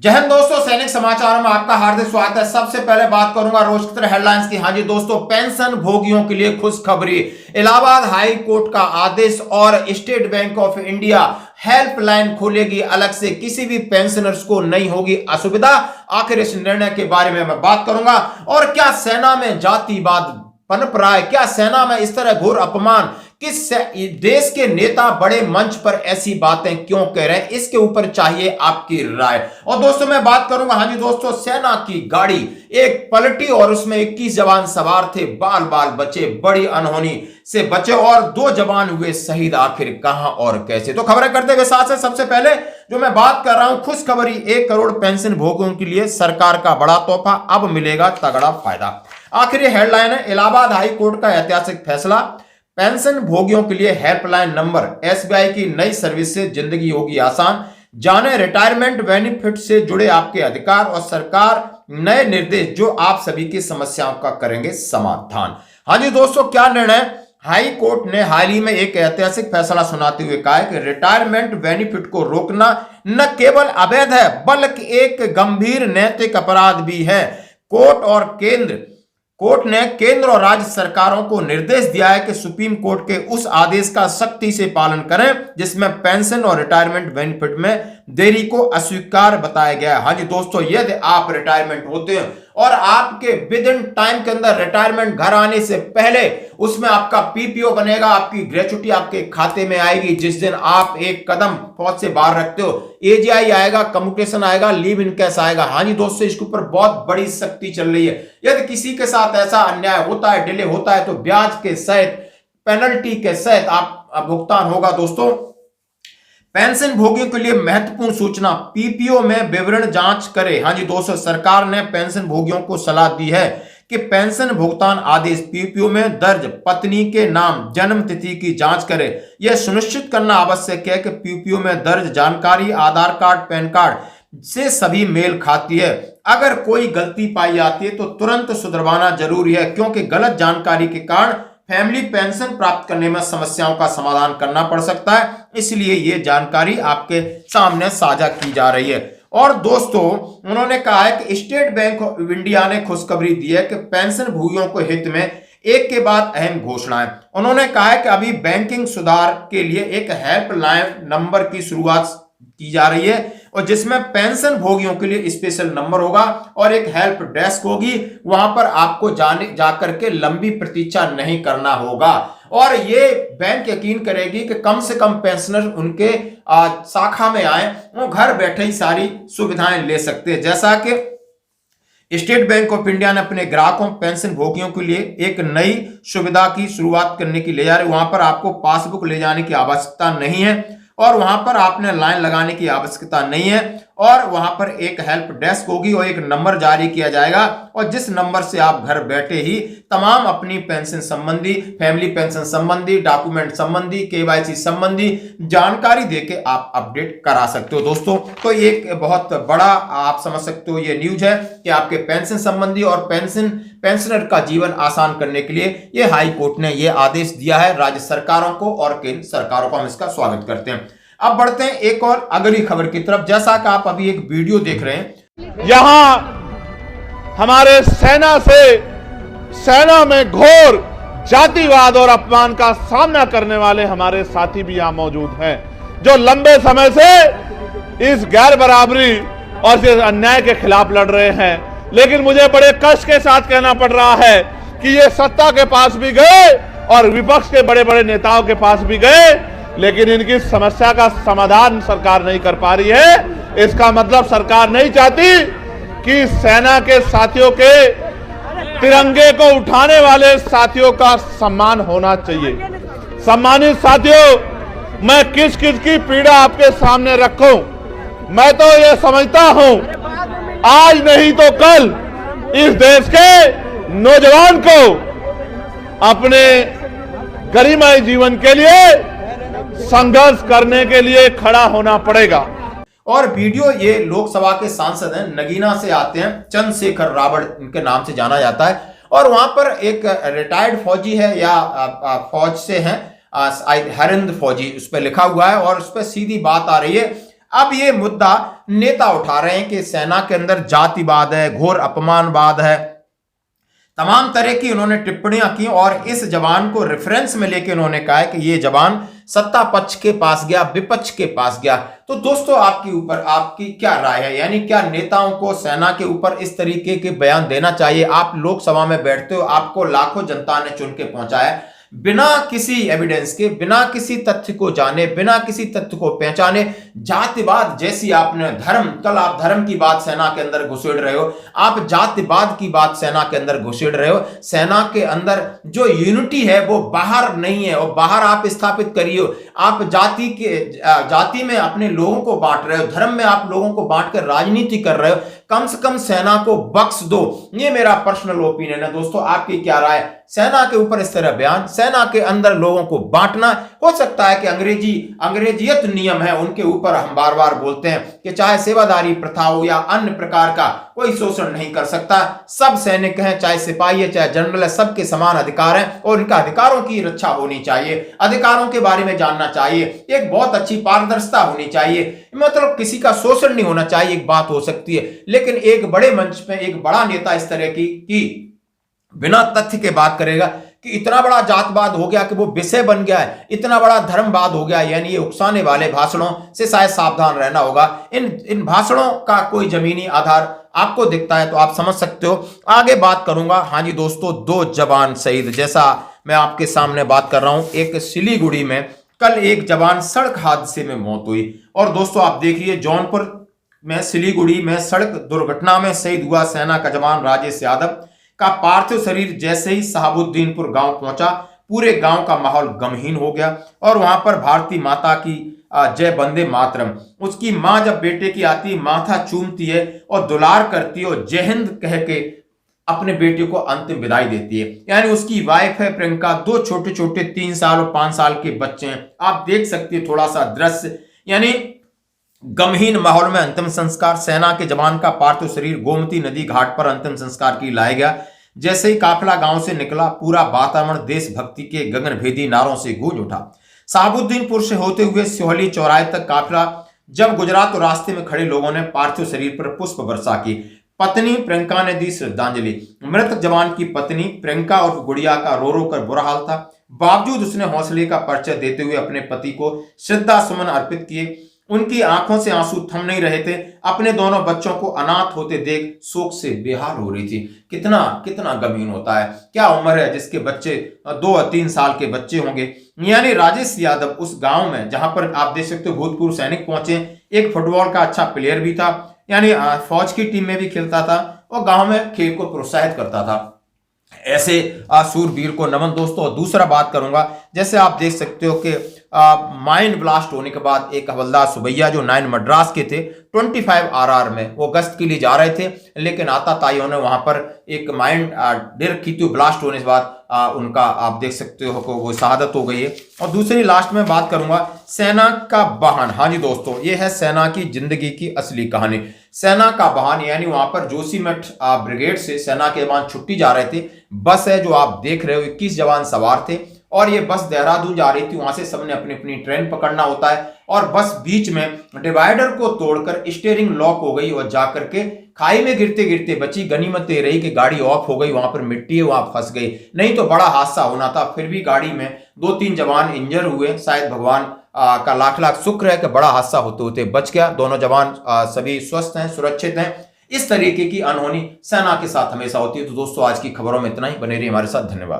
जय हिंद दोस्तों, सैनिक समाचार में आपका हार्दिक स्वागत है। सबसे पहले बात करूंगा रोचक हेडलाइंस की। हाँ जी दोस्तों, पेंशन भोगियों के लिए खुशखबरी। इलाहाबाद हाई कोर्ट का आदेश और state bank of India helpline खोलेगी अलग से, किसी भी पेंशनर्स को नहीं होगी असुविधा। आखिर इस निर्णय के बारे में मैं बात करूंगा। और क्या सेना में जातिवाद पनप रहा है? क्या सेना में इस तरह घोर अपमान? किस देश के नेता बड़े मंच पर ऐसी बातें क्यों कह रहे हैं? इसके ऊपर चाहिए आपकी राय। और दोस्तों मैं बात करूंगा, हाँ जी दोस्तों, सेना की गाड़ी एक पलटी और उसमें 21 जवान सवार थे, बाल बाल बचे, बड़ी अनहोनी से बचे और 2 जवान हुए शहीद। आखिर कहां और कैसे? तो खबरें करते हुए साथ से सबसे पहले जो मैं बात कर रहा हूं, खुशखबरी। 1 करोड़ पेंशन भोगियों के लिए सरकार का बड़ा तोहफा, अब मिलेगा तगड़ा फायदा। आखिर ये हेडलाइन है, इलाहाबाद हाई कोर्ट का ऐतिहासिक फैसला। पेंशन भोगियों के लिए हेल्पलाइन नंबर, एसबीआई की नई सर्विस से जिंदगी होगी आसान। जाने रिटायरमेंट बेनिफिट से जुड़े आपके अधिकार और सरकार नए निर्देश जो आप सभी की समस्याओं का करेंगे समाधान। हाँ जी दोस्तों, क्या निर्णय? हाई कोर्ट ने हाल ही में एक ऐतिहासिक फैसला सुनाते हुए कहा है कि रिटायरमेंट बेनिफिट को रोकना न केवल अवैध है बल्कि एक गंभीर नैतिक अपराध भी है। कोर्ट ने केंद्र और राज्य सरकारों को निर्देश दिया है कि सुप्रीम कोर्ट के उस आदेश का सख्ती से पालन करें जिसमें पेंशन और रिटायरमेंट बेनिफिट में देरी को अस्वीकार बताया गया है। हाँ जी दोस्तों, यदि आप रिटायरमेंट होते हैं और आपके विद इन टाइम के अंदर रिटायरमेंट घर आने से पहले उसमें आपका पीपीओ बनेगा, आपकी ग्रेच्युटी आपके खाते में आएगी। जिस दिन आप एक कदम फौज से बाहर रखते हो, एजीआई आएगा, कम्युटेशन आएगा, लीव इनकैश आएगा। हाँ जी दोस्तों, इसके ऊपर बहुत बड़ी सख्ती चल रही है। यदि किसी के साथ ऐसा अन्याय होता है, डिले होता है, तो ब्याज के सहित, पेनल्टी के सहित आप भुगतान होगा। दोस्तों, पेंशन भोगियों के लिए महत्वपूर्ण सूचना, पीपीओ में विवरण जांच करें। हाँ जी दोस्तों, सरकार ने पेंशन भोगियों को सलाह दी है कि पेंशन भुगतान आदेश पीपीओ में दर्ज पत्नी के नाम, जन्म तिथि की जांच करें। यह सुनिश्चित करना आवश्यक है कि पीपीओ में दर्ज जानकारी आधार कार्ड, पैन कार्ड से सभी मेल खाती है। अगर कोई गलती पाई जाती है तो तुरंत सुधरवाना जरूरी है, क्योंकि गलत जानकारी के कारण फैमिली पेंशन प्राप्त करने में समस्याओं का समाधान करना पड़ सकता है। इसलिए ये जानकारी आपके सामने साझा की जा रही है। और दोस्तों, उन्होंने कहा है कि स्टेट बैंक ऑफ इंडिया ने खुशखबरी दी है कि पेंशन भोगियों को हित में एक के बाद अहम घोषणाएं। उन्होंने कहा है कि अभी बैंकिंग सुधार के लिए एक हेल्पलाइन नंबर की शुरुआत की जा रही है और जिसमें पेंशन भोगियों के लिए स्पेशल नंबर होगा और एक हेल्प डेस्क होगी। वहां पर आपको जाकर के लंबी प्रतीक्षा नहीं करना होगा और ये बैंक यकीन करेगी कि कम से कम पेंशनर उनके शाखा में आए, वो घर बैठे ही सारी सुविधाएं ले सकते हैं। जैसा कि स्टेट बैंक ऑफ इंडिया ने अपने ग्राहकों, पेंशन भोगियों के लिए एक नई सुविधा की शुरुआत करने की ले जा रही है। वहां पर आपको पासबुक ले जाने की आवश्यकता नहीं है और वहां पर आपने लाइन लगाने की आवश्यकता नहीं है और वहां पर एक हेल्प डेस्क होगी और एक नंबर जारी किया जाएगा और जिस नंबर से आप घर बैठे ही तमाम अपनी पेंशन संबंधी, फैमिली पेंशन संबंधी, डॉक्यूमेंट संबंधी, केवाईसी संबंधी जानकारी देके आप अपडेट करा सकते हो। दोस्तों, तो एक बहुत बड़ा आप समझ सकते हो ये न्यूज है कि आपके पेंशन संबंधी और पेंशनर का जीवन आसान करने के लिए ये हाई कोर्ट ने ये आदेश दिया है राज्य सरकारों को और केंद्र सरकारों को। हम इसका स्वागत करते हैं। अब बढ़ते हैं एक और अगली खबर की तरफ। जैसा कि आप अभी एक वीडियो देख रहे हैं, यहां हमारे सेना में घोर जातिवाद और अपमान का सामना करने वाले हमारे साथी भी यहां मौजूद हैं, जो लंबे समय से इस गैर बराबरी और इस अन्याय के खिलाफ लड़ रहे हैं। लेकिन मुझे बड़े कष्ट के साथ कहना पड़ रहा है कि ये सत्ता के पास भी गए और विपक्ष के बड़े बड़े नेताओं के पास भी गए, लेकिन इनकी समस्या का समाधान सरकार नहीं कर पा रही है। इसका मतलब सरकार नहीं चाहती कि सेना के साथियों के तिरंगे को उठाने वाले साथियों का सम्मान होना चाहिए। सम्मानित साथियों, मैं किस किस की पीड़ा आपके सामने रखूं? मैं तो ये समझता हूं, आज नहीं तो कल इस देश के नौजवान को अपने गरिमामय जीवन के लिए संघर्ष करने के लिए खड़ा होना पड़ेगा। और वीडियो ये लोकसभा के सांसद हैं, नगीना से आते हैं, चंद्रशेखर रावड़ इनके नाम से जाना जाता है और वहां पर एक रिटायर्ड फौजी है या फौज से हैं, हरिंद फौजी उस पर लिखा हुआ है और उस पर सीधी बात आ रही है। अब ये मुद्दा नेता उठा रहे हैं कि सेना के अंदर जातिवाद है, घोर अपमानवाद है, तमाम तरह की उन्होंने टिप्पणियां की और इस जवान को रेफरेंस में लेके उन्होंने कहा है कि ये जवान सत्ता पक्ष के पास गया, विपक्ष के पास गया। तो दोस्तों आपके ऊपर आपकी क्या राय है, यानी क्या नेताओं को सेना के ऊपर इस तरीके के बयान देना चाहिए? आप लोकसभा में बैठते हो, आपको लाखों जनता ने चुन के पहुंचाया, बिना किसी एविडेंस के, बिना किसी तथ्य को जाने, बिना किसी तथ्य को पहचाने जातिवाद जैसी आपने धर्म, कल आप धर्म की बात सेना के अंदर घुसेड़ रहे हो, आप जातिवाद की बात सेना के अंदर घुसेड़ रहे हो। सेना के अंदर जो यूनिटी है वो बाहर नहीं है और बाहर आप स्थापित करिए। आप जाति में अपने लोगों को बांट रहे हो, धर्म में आप लोगों को बांट कर राजनीति कर रहे हो। कम से कम सेना को बख्श दो, ये मेरा पर्सनल ओपिनियन है। दोस्तों आपकी क्या राय? सेना के ऊपर इस तरह बयान, सेना के अंदर लोगों को बांटना, हो सकता है कि अंग्रेजियत नियम है उनके ऊपर हम बार बार बोलते हैं कि चाहे सेवादारी प्रथा हो या अन्य प्रकार का कोई शोषण नहीं कर सकता। सब सैनिक हैं, चाहे सिपाही है चाहे जनरल है, सबके समान अधिकार हैं और इनका अधिकारों की रक्षा होनी चाहिए, अधिकारों के बारे में जानना चाहिए, एक बहुत अच्छी पारदर्शिता होनी चाहिए, मतलब किसी का शोषण नहीं होना चाहिए। एक बात हो सकती है, लेकिन एक बड़े मंच पे एक बड़ा नेता इस तरह की बिना तथ्य के बात करेगा कि इतना बड़ा जातवाद हो गया कि वो विषय बन गया है, इतना बड़ा धर्मवाद हो गया, यानी ये उकसाने वाले भाषणों से शायद सावधान रहना होगा। इन भाषणों का कोई जमीनी आधार आपको दिखता है तो आप समझ सकते हो। आगे बात करूंगा। हाँ जी दोस्तों, 2 जवान शहीद, जैसा मैं आपके सामने बात कर रहा हूं, एक सिलीगुड़ी में कल एक जवान सड़क हादसे में मौत हुई। और दोस्तों आप देखिए, जौनपुर में सिलीगुड़ी में सड़क दुर्घटना में शहीद हुआ सेना का जवान राजेश यादव का पार्थिव शरीर जैसे ही शहाबुद्दीनपुर गांव पहुंचा, पूरे गांव का माहौल गमहीन हो गया और वहां पर भारतीय माता की जय वंदे मातरम, उसकी मां जब बेटे की आती माथा चूमती है और दुलार करती है और जय हिंद कह के अपने बेटे को अंतिम विदाई देती है। यानी उसकी वाइफ है प्रियंका, 2 छोटे छोटे 3 साल और 5 साल के बच्चे हैं। आप देख सकते हैं थोड़ा सा दृश्य, यानी गमहीन माहौल में अंतिम संस्कार। सेना के जवान का पार्थिव शरीर गोमती नदी घाट पर अंतिम संस्कार के लिए लाया गया। जैसे ही काफिला गांव से निकला, पूरा वातावरण देशभक्ति के गगनभेदी नारों से गूंज उठा। शहाबुद्दीनपुर से होते हुए सिहोली चौराहे तक काफिला जब गुजरा तो रास्ते में खड़े लोगों ने पार्थिव शरीर पर पुष्प वर्षा की। पत्नी प्रियंका ने दी श्रद्धांजलि। मृतक जवान की पत्नी प्रियंका और गुड़िया का रो रो कर बुरा हाल था, बावजूद उसने हौसले का परिचय देते हुए अपने पति को श्रद्धा सुमन अर्पित किए। उनकी आंखों से आंसू थम नहीं रहे थे। अपने दोनों बच्चों को अनाथ होते देख शोक से बेहाल हो रही थी। कितना कितना गमीन होता है। क्या उम्र है जिसके बच्चे 2 और 3 साल के बच्चे होंगे। यानी राजेश यादव उस गांव में, जहां पर आप देख सकते हो भूतपूर्व सैनिक पहुंचे, एक फुटबॉल का अच्छा प्लेयर भी था, यानी फौज की टीम में भी खेलता था और गांव में खेल को प्रोत्साहित करता था। ऐसे सूरवीर को नमन दोस्तों। और दूसरा बात करूंगा, जैसे आप देख सकते हो कि माइन ब्लास्ट होने के बाद एक हवलदार सुबैया जो 9 मद्रास के थे, 25 RR में वो गश्त के लिए जा रहे थे, लेकिन आताताइयों ने वहां पर एक माइन डिर की थी। ब्लास्ट होने के बाद उनका आप देख सकते हो को वो शहादत हो गई है। और दूसरी लास्ट में बात करूंगा सेना का वाहन। हाँ जी दोस्तों, ये है सेना की जिंदगी की असली कहानी। सेना का वाहन, यानी वहां पर जोशीमठ ब्रिगेड से सेना के जवान छुट्टी जा रहे थे। बस है जो आप देख रहे हो, 21 जवान सवार थे और ये बस देहरादून जा रही थी। वहां से सबने अपनी अपनी ट्रेन पकड़ना होता है और बस बीच में डिवाइडर को तोड़कर स्टीयरिंग लॉक हो गई और जाकर के खाई में गिरते गिरते बची। गनीमत ये रही कि गाड़ी ऑफ हो गई, वहां पर मिट्टी है, वहां फंस गई, नहीं तो बड़ा हादसा होना था। फिर भी गाड़ी में 2-3 जवान इंजर हुए। शायद भगवान का लाख लाख शुक्र है कि बड़ा हादसा होते होते बच गया। दोनों जवान सभी स्वस्थ हैं, सुरक्षित हैं। इस तरीके की अनहोनी सेना के साथ हमेशा होती है। तो दोस्तों आज की खबरों में इतना ही। बने रहिए हमारे साथ। धन्यवाद।